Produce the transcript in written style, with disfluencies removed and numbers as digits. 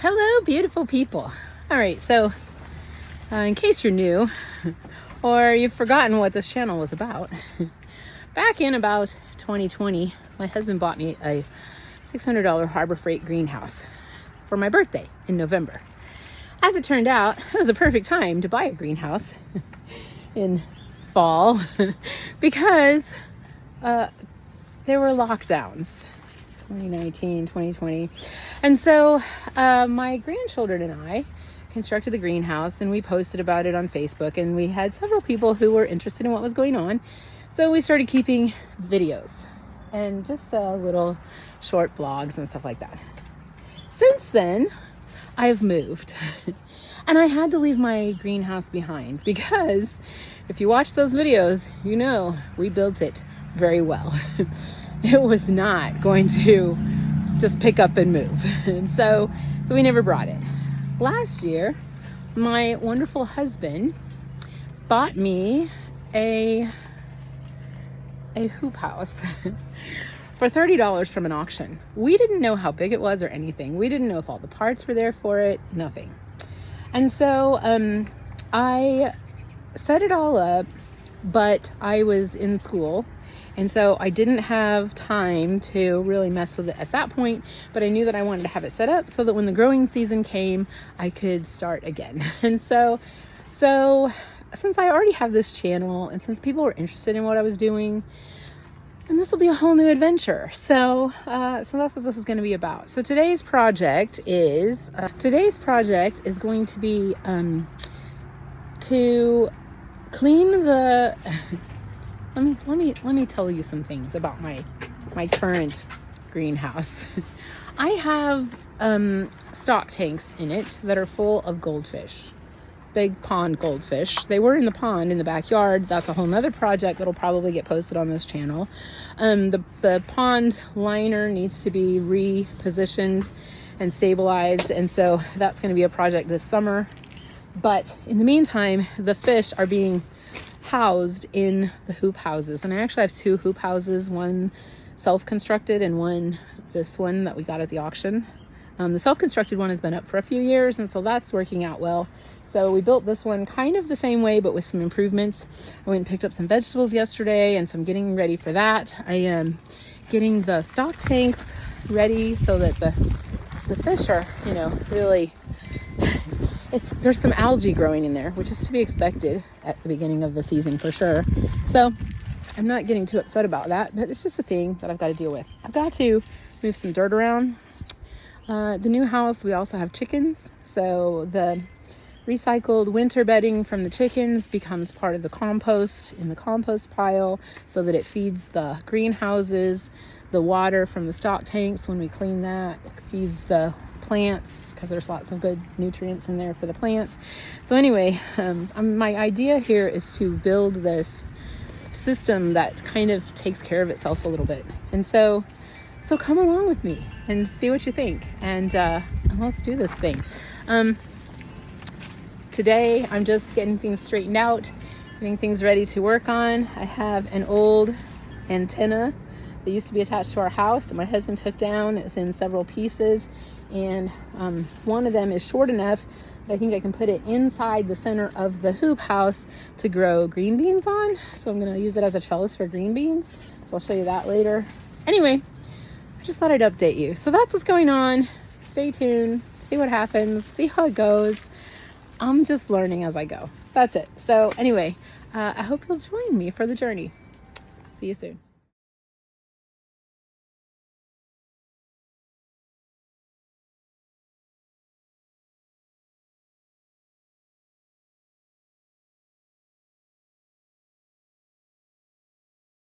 Hello, beautiful people. All right, so in case you're new or you've forgotten what this channel was about, back in about 2020, my husband bought me a $600 Harbor Freight greenhouse for my birthday in November. As it turned out, it was a perfect time to buy a greenhouse in fall because there were lockdowns. 2019, 2020. And so my grandchildren and I constructed the greenhouse and we posted about it on Facebook, and we had several people who were interested in what was going on. So we started keeping videos and just little short blogs and stuff like that. Since then, I've moved and I had to leave my greenhouse behind because if you watch those videos, you know we built it very well. It was not going to just pick up and move. And so we never brought it. Last year, my wonderful husband bought me a hoop house for $30 from an auction. We didn't know how big it was or anything. We didn't know if all the parts were there for it, nothing. And so I set it all up, but I was in school. And so I didn't have time to really mess with it at that point, but I knew that I wanted to have it set up so that when the growing season came, I could start again. And so since I already have this channel and since people were interested in what I was doing, and this will be a whole new adventure. So that's what this is going to be about. So today's project is going to be to clean the let me tell you some things about my current greenhouse. I have stock tanks in it that are full of goldfish, big pond goldfish. They were in the pond in the backyard. That's a whole nother project that'll probably get posted on this channel. The pond liner needs to be repositioned and stabilized, and so that's going to be a project this summer. But in the meantime, the fish are being housed in the hoop houses, and I actually have two hoop houses, one self-constructed and this one that we got at the auction. The self-constructed one has been up for a few years, and so that's working out well. So we built this one kind of the same way but with some improvements. I went and picked up some vegetables yesterday, and so I'm getting ready for that. I am getting the stock tanks ready so that the fish are, really there's some algae growing in there, which is to be expected at the beginning of the season for sure. So I'm not getting too upset about that, but it's just a thing that I've got to deal with. I've got to move some dirt around. The new house, we also have chickens. So the recycled winter bedding from the chickens becomes part of the compost in the compost pile so that it feeds the greenhouses. The water from the stock tanks, when we clean that, it feeds the plants because there's lots of good nutrients in there for the plants. So anyway, my idea here is to build this system that kind of takes care of itself a little bit. And so come along with me and see what you think, and let's do this thing. Today I'm just getting things straightened out, getting things ready to work on. I have an old antenna that used to be attached to our house that my husband took down. It's in several pieces, and one of them is short enough that I think I can put it inside the center of the hoop house to grow green beans on. So I'm going to use it as a trellis for green beans. So I'll show you that later. Anyway, I just thought I'd update you. So that's what's going on. Stay tuned, see what happens, see how it goes. I'm just learning as I go. That's it. So anyway, I hope you'll join me for the journey. See you soon.